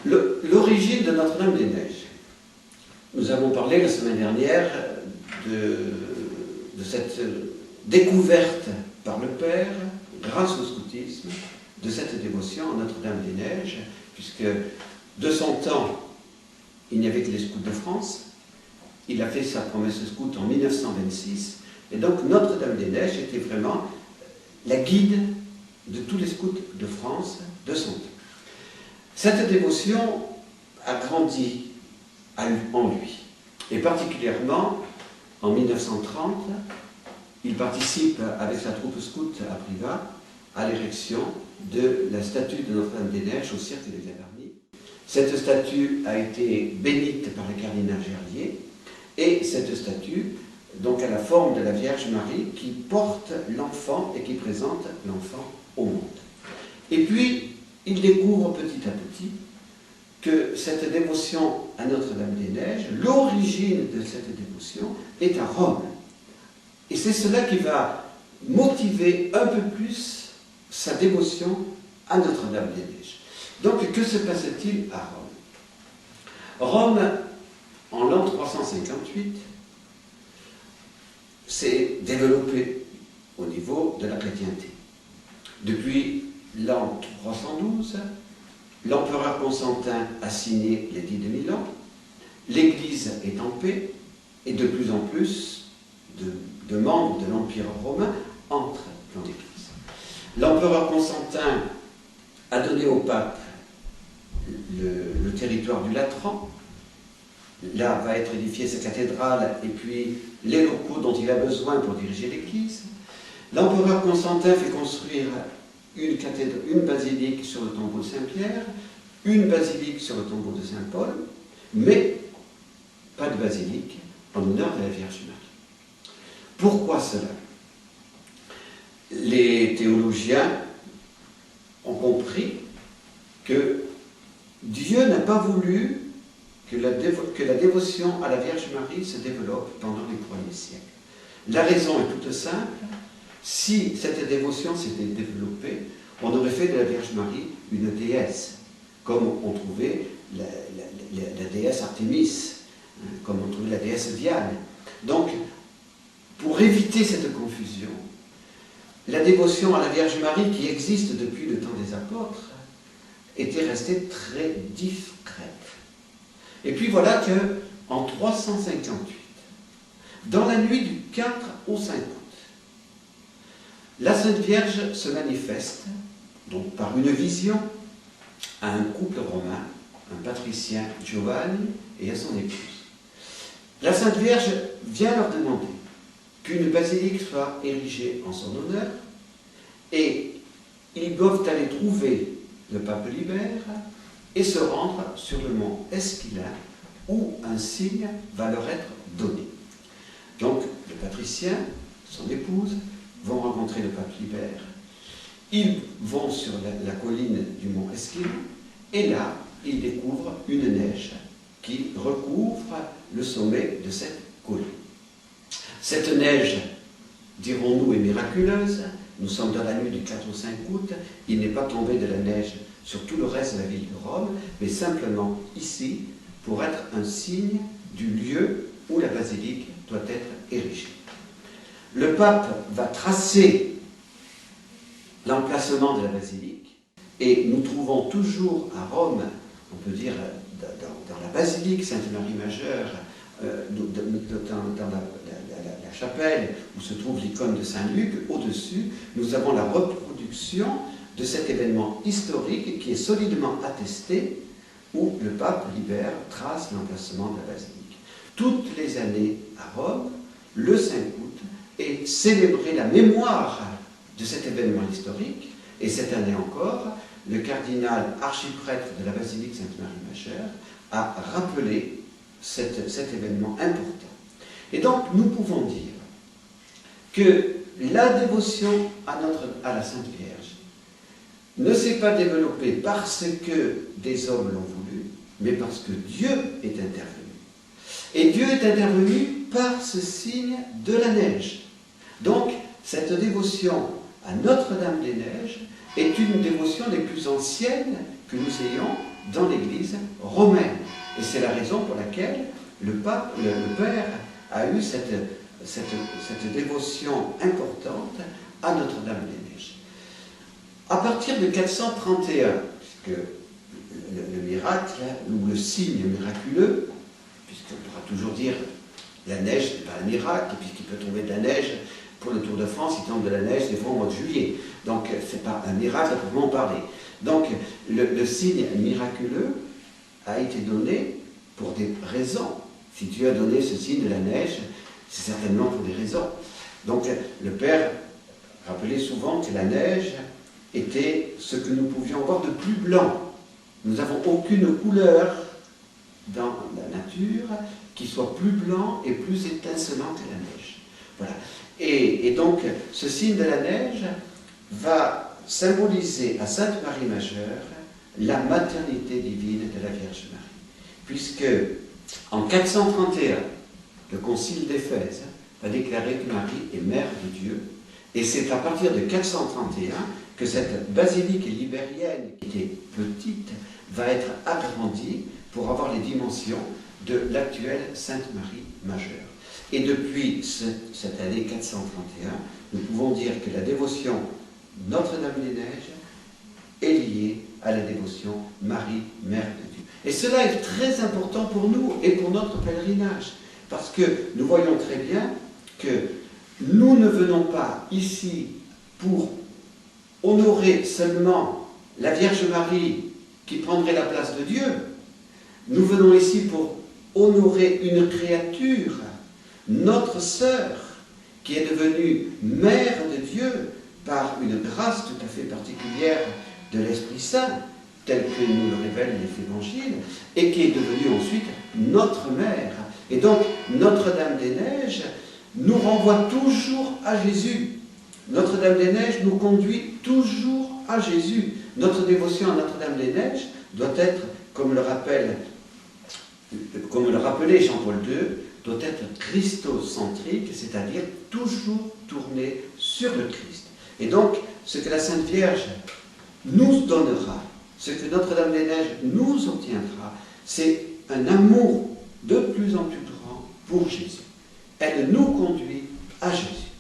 L'origine de Notre-Dame-des-Neiges. Nous avons parlé la semaine dernière de cette découverte par le Père, grâce au scoutisme, de cette dévotion à Notre-Dame-des-Neiges, puisque de son temps, il n'y avait que les scouts de France. Il a fait sa promesse scout en 1926, et donc Notre-Dame-des-Neiges était vraiment la guide de tous les scouts de France de son temps. Cette dévotion a grandi en lui, et particulièrement en 1930, il participe avec sa troupe scout à Privas à l'érection de la statue de Notre-Dame-des-Neiges au cirque des Gavarnie. Cette statue a été bénite par le cardinal Gerlier, et cette statue donc a la forme de la Vierge Marie qui porte l'enfant et qui présente l'enfant au monde. Et puis, il découvre petit à petit que cette dévotion à Notre-Dame-des-Neiges, l'origine de cette dévotion est à Rome. Et c'est cela qui va motiver un peu plus sa dévotion à Notre-Dame-des-Neiges. Donc, que se passe-t-il à Rome? Rome, en l'an 358, s'est développée au niveau de la chrétienté. Depuis l'an 312, l'empereur Constantin a signé l'édit de Milan, l'Église est en paix, et de plus en plus de membres de l'Empire romain entrent dans l'Église. L'empereur Constantin a donné au pape le territoire du Latran. Là va être édifiée sa cathédrale et puis les locaux dont il a besoin pour diriger l'Église. L'empereur Constantin fait construire une basilique sur le tombeau de Saint-Pierre, une basilique sur le tombeau de Saint-Paul, mais pas de basilique en honneur de la Vierge Marie. Pourquoi cela? Les théologiens ont compris que Dieu n'a pas voulu que la dévotion à la Vierge Marie se développe pendant les premiers siècles. La raison est toute simple. Si cette dévotion s'était développée, on aurait fait de la Vierge Marie une déesse, comme on trouvait la déesse Artémis, comme on trouvait la déesse Diane. Donc, pour éviter cette confusion, la dévotion à la Vierge Marie, qui existe depuis le temps des apôtres, était restée très discrète. Et puis voilà que, en 358, dans la nuit du 4 au 5 août, la Sainte Vierge se manifeste, donc par une vision, à un couple romain, un patricien Giovanni et à son épouse. La Sainte Vierge vient leur demander qu'une basilique soit érigée en son honneur, et ils doivent aller trouver le pape Libère et se rendre sur le mont Esquilin, où un signe va leur être donné. Donc, le patricien, son épouse, vont rencontrer le pape Libère. Ils vont sur la colline du mont Esquilin, et là, ils découvrent une neige qui recouvre le sommet de cette colline. Cette neige, dirons-nous, est miraculeuse. Nous sommes dans la nuit du 4 au 5 août. Il n'est pas tombé de la neige sur tout le reste de la ville de Rome, mais simplement ici, pour être un signe du lieu où la basilique doit être érigée. Le pape va tracer l'emplacement de la basilique, et nous trouvons toujours à Rome, on peut dire dans la basilique Sainte-Marie Majeure, dans la chapelle où se trouve l'icône de Saint-Luc, au-dessus, nous avons la reproduction de cet événement historique qui est solidement attesté, où le pape Libère trace l'emplacement de la basilique. Toutes les années à Rome, le 5 août, est célébrée la mémoire de cet événement historique, et cette année encore, le cardinal archiprêtre de la basilique Sainte-Marie Majeure a rappelé cet événement important. Et donc, nous pouvons dire que la dévotion à la Sainte Vierge ne s'est pas développée parce que des hommes l'ont voulu, mais parce que Dieu est intervenu. Et Dieu est intervenu par ce signe de la neige. Donc, cette dévotion à Notre-Dame-des-Neiges est une dévotion des plus anciennes que nous ayons dans l'Église l'Église romaine. Et c'est la raison pour laquelle le Père a eu cette dévotion importante à Notre-Dame-des-Neiges. À partir de 431, puisque le miracle, ou le signe miraculeux, puisqu'on pourra toujours dire la neige n'est pas un miracle, puisqu'il peut tomber de la neige, pour le Tour de France, il tombe de la neige des fois au mois de juillet. Donc ce n'est pas un miracle à proprement parler. Donc le signe miraculeux a été donné pour des raisons. Si Dieu a donné ce signe de la neige, c'est certainement pour des raisons. Donc le Père rappelait souvent que la neige était ce que nous pouvions voir de plus blanc. Nous n'avons aucune couleur dans la nature qui soit plus blanc et plus étincelant que la neige. Voilà. Et donc, ce signe de la neige va symboliser à Sainte Marie Majeure la maternité divine de la Vierge Marie. Puisque, en 431, le Concile d'Éphèse va déclarer que Marie est mère de Dieu. Et c'est à partir de 431 que cette basilique libérienne, qui était petite, va être agrandie pour avoir les dimensions de l'actuelle Sainte Marie Majeure. Et depuis cette année 431, nous pouvons dire que la dévotion Notre-Dame-des-Neiges est liée à la dévotion Marie, Mère de Dieu. Et cela est très important pour nous et pour notre pèlerinage, parce que nous voyons très bien que nous ne venons pas ici pour honorer seulement la Vierge Marie qui prendrait la place de Dieu. Nous venons ici pour honorer une créature, notre sœur, qui est devenue mère de Dieu par une grâce tout à fait particulière de l'Esprit Saint, telle que nous le révèlent les évangiles, et qui est devenue ensuite notre mère. Et donc, Notre-Dame-des-Neiges nous renvoie toujours à Jésus. Notre-Dame-des-Neiges nous conduit toujours à Jésus. Notre dévotion à Notre-Dame-des-Neiges doit être, comme le rappelait Jean-Paul II, doit être christocentrique, c'est-à-dire toujours tournée sur le Christ. Et donc, ce que la Sainte Vierge nous donnera, ce que Notre-Dame-des-Neiges nous obtiendra, c'est un amour de plus en plus grand pour Jésus. Elle nous conduit à Jésus.